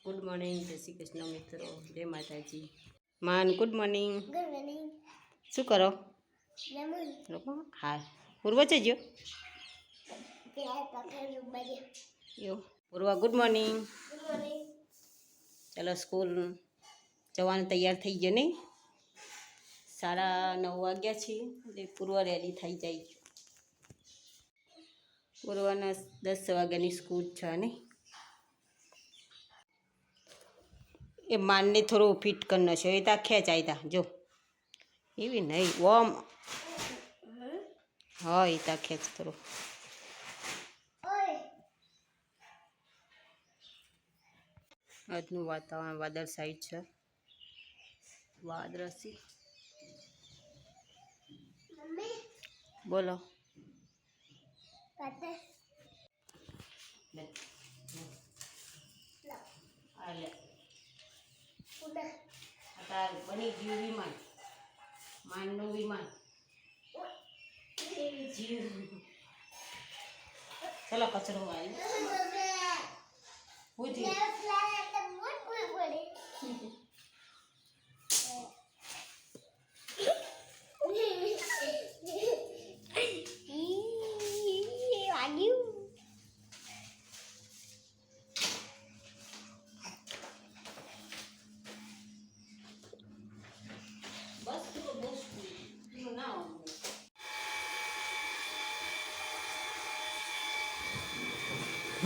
Good morning, જય શ્રી કૃષ્ણ મિત્રો, જય માતાજી. માન ગુડ મોર્નિંગ. Good morning. શું કરો? લેમન. હા, પૂર્વ છે જો પ્યાર પકડ ઉબડે. એવું. પૂર્વ ગુડ મોર્નિંગ. Good morning. ચાલો સ્કૂલ જવાનું તૈયાર થઈ ગયો નહીં? 9:30 વાગ્યા છે એટલે પૂર્વ રેડી થઈ જાય. પૂર્વના 10 વાગ્યાની સ્કૂલ છે નહીં? એ માનને થોડું ફિટ કરી નાખ્યો. એ તા ખેંચાય તા જો એવી નહીં ઓમ. હા, એ તા ખેંચ થોડું. આજનું વાતાવરણ વાદળ સાઈડ છે. વાદળસી. મમ્મી બોલો. પાતે લે લો આ લે. ઉડા અત્યારે બની ગયું વિમાન. માનનું વિમાન. ચલો કચરો આવી પૂછી બસ તો બસ ના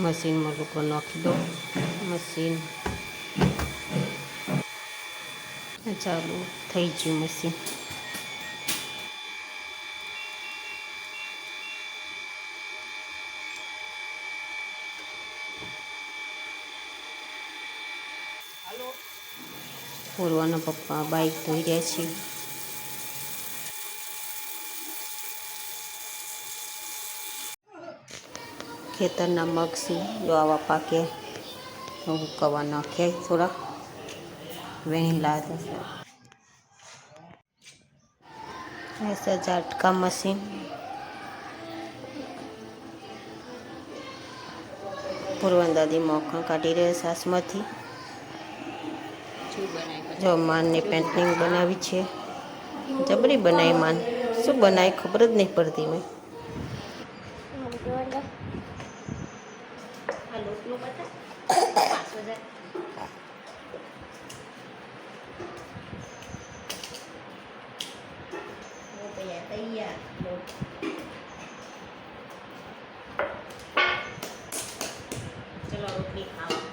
મશીનમાં લોકો નાખી દો. મશીન ચાલુ થઈ ગયું. મશીન પૂર્વના પપ્પા બાઈક ધોઈ રહ્યા છે. ખેતરના મગ છે જો આવા પાકે હુકવા નાખ્યા થોડા વેણી લાવ્યા છે. ઝાટકા મશીન પૂર્વન દાદી મોખણ કાઢી રહ્યા સાસમાંથી. જો માનને પેન્ટિંગ બનાવી છે. જબરી બનાવી માન. શું બનાવી ખબર જ નહીં પડતી. મેં ચલો રોટલી ખાવા.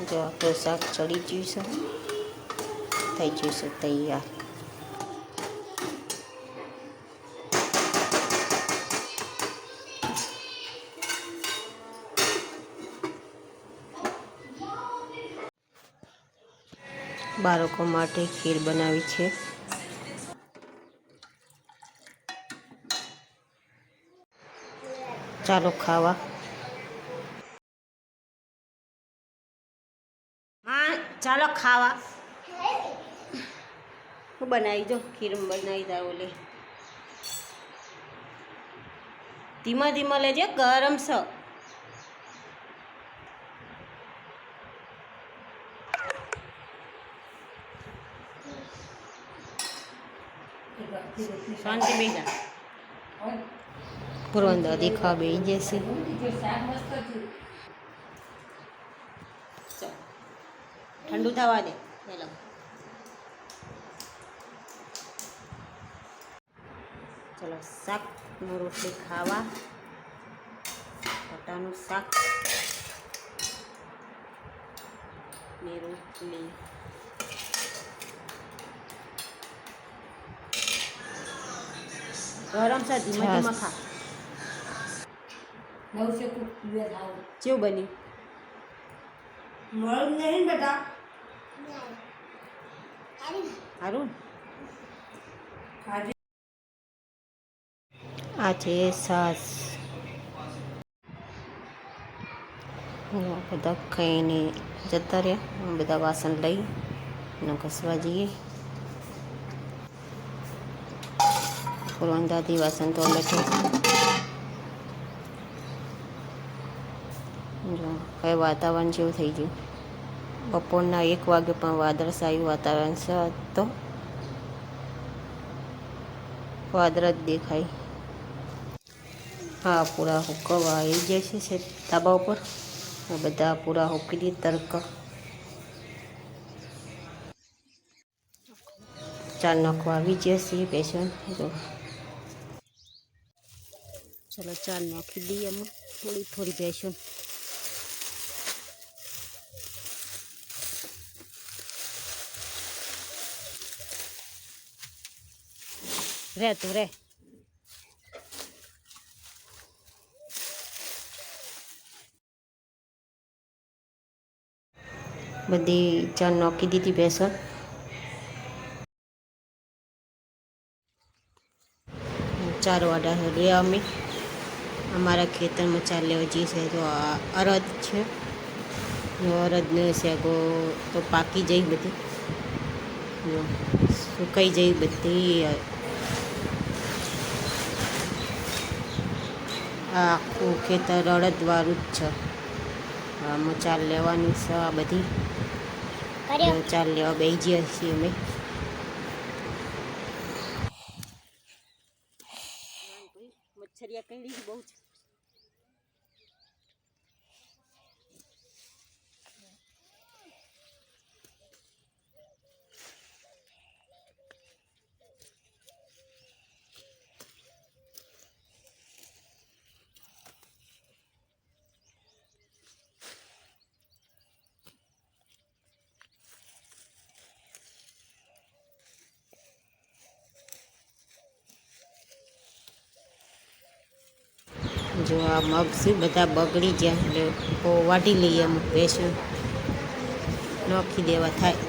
જો આપણું શાક ચડી ગયું છે. થઈ ગયું છે તૈયાર. બાળકો માટે ખીર બનાવી છે. ચાલો ખાવા. હા ચાલો ખાવા. હું બનાવી જો ખીર બનાવી દા. ઓલે ધીમા ધીમા લેજે, ગરમ છે. શાંતિ બેજા. પૂર્વન દાદી ખા બે જશે. ઠંડુ થવા દે પેલા. ચલો શાકનું રોટલી ખાવા. બટાનું શાક ને રોટલી. ગરમ છે, ધીમા ધીમા ખા. કેવું બન્યું? મળું નહીં બેટા. સારું. આ છે સાસ. બધા ખાઈને જતા રહ્યા. બધા વાસણ લઈ અને ઘસવા જઈએ. રોંધાથી વાસણ તો બેઠે જો હવે વાતાવરણ જેવું થઈ ગયું. બપોરના 1 વાગે પણ વાદળછાયું વાતાવરણ છે. તો વાદળ જ દેખાય. હા, પૂરા હુકવા આવી જાય છે ધાબા ઉપર. બધા પૂરા હુકી દે તડકા. ચા નાખવા આવી જશે પેશન. તો ચલો ચા નાખી દઈએ અમે થોડી પેશન. રે તું રે. બધી ચા નાખી દીધી પેશન. ચાર વાડા લે અમે અમારા ખેતરમાં ચાર લેવા જઈએ છે. તો આ અરદ છે. અરદને શેગો તો પાકી જઈ બધી, સુકાઈ જઈ બધી. આ આખું ખેતર અડદવાળું જ છે. આમાં ચાર લેવાની છે. આ બધી ચાર લેવા બેસી જઈએ છીએ અમે. મચ્છરિયા કઈ બહુ છે. જો આ મગ છે બધા બગડી ગયા એટલે વાટી લઈએ અમુક બેસન નાખી દેવા થાય.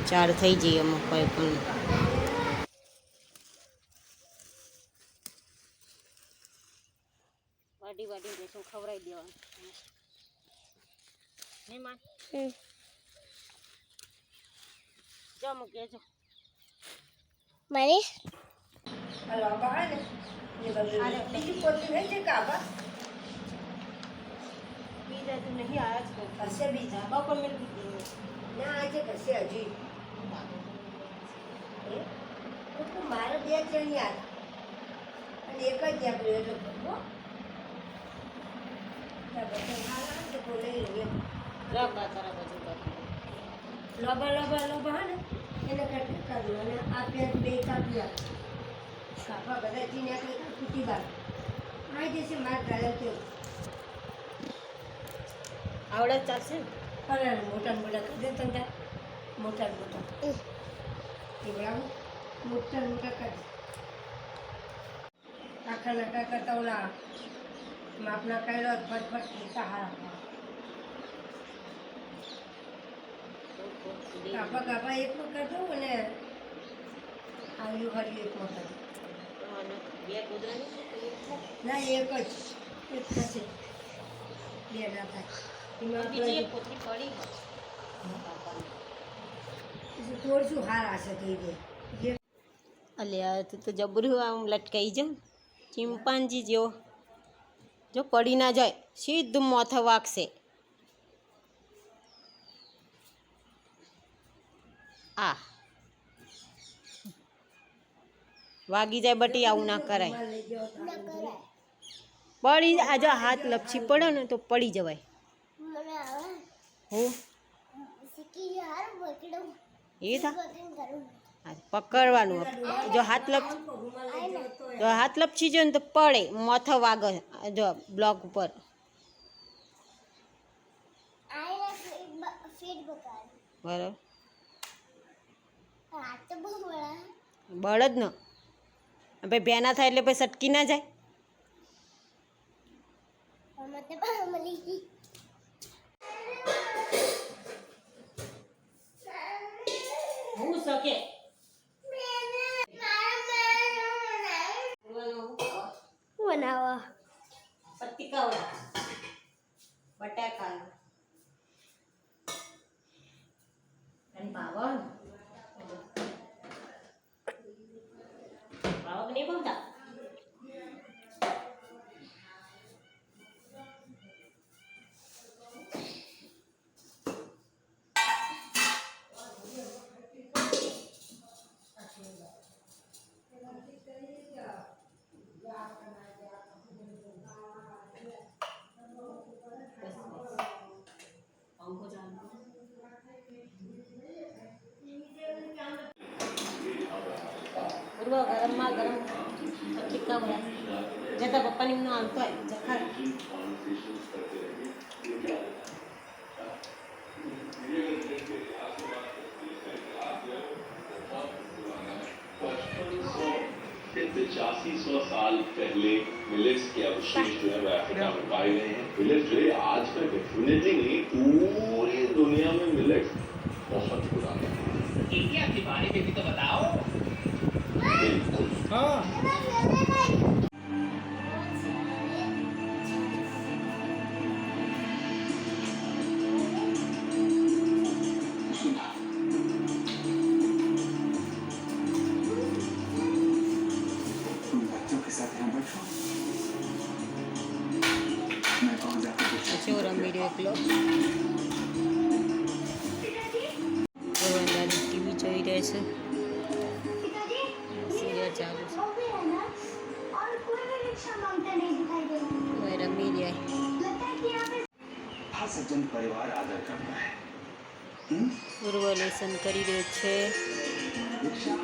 ચાર થઈ જઈએ અમુક કોઈ પણ. વાટી બેસન ખવડાવી દેવાનું. નહીં માં જો મૂકે જો મારી બીજી પોટલી નહીં છે કાબા બીજા તો નહીં આવ્યા જ કશે બીજા બપોર મેં દીધી ના આજે કશે હજી મારે 2 જણ યાદ અને એક જ દેખલું એટલો ભરવો લોબા હા ને એને કટકી કરવું અને આ પેન 2 કાપી આપ કાપા બધા ચીને કૂટી બાર આવી જશે મારે ગાળે કેવું આવડે ચાલશે ને. અરે મોટા કરી દે તંતા મોટા એવડાવું મોટા કરી આખા નાકા કરતા ઓલા માપના કાઢો ફટફટ લીધા હારા કાપા એકમાં કરી દઉં અને આવ્યું હર્યું એકમાં કરી બે કુદરત ના એક થશે 2 ના થાય બીજી એક પોતરી પડી થોડું શું હાર હશે થઈ જાય અલ્યા તું તો જબરું આમ લટકાઈ જાઉં ચિમ્પાન્જી જેવો. જો પડી ના જાય સીધું માથે વાગશે. આ વાગી જાય બટી આવું ના કરાય. પડી આ જો હાથ લપસી પડે ને તો પડી જવાય. મને આવે હું શીખી યાર બકડો એ થા પકડવાનું. જો હાથ લપસી જાય ને તો પડે માથે વાગે. જો બ્લોક ઉપર આયના ફીટ બકાર બરાબર આ તો બહુ બડા બળદ ને ભાઈ ભેના થાય એટલે પછી સટકી ના જાય. મતે મળી ગઈ હું શકે બનાવો પતિકાવડા બટાકા અને પાવન નહીં બોલતા કા બોલા જતા પપ્પાની નો આવતો હોય જખા पिचासी 100 साल पहले मिलेट्स के अवशेष जो है वो अफ्रीका में पाए गए हैं। मिलेट्स जो है आज का डेफिनेटली नहीं पूरी दुनिया में मिलेट्स बहुत पुराने हैं। इंडिया के बारे में भी तो बताओ। बिल्कुल तुम बच्चों के साथ यहाँ बैठो मैं कहाँ जाकर પછી હું રમી રહ્યો એકલો દાદી ટીવી જોઈ રહે છે સિરિયલ ચાલુ છે वो भी है ना और कोई भी रिक्शा मांगता नहीं दिखाई दे रहा હવે રમી રહ્યા लगता है कि यहाँ पे हर सज्जन परिवार आदर करता है પૂર્વ લેસન કરી રહ્યો છે रिक्शा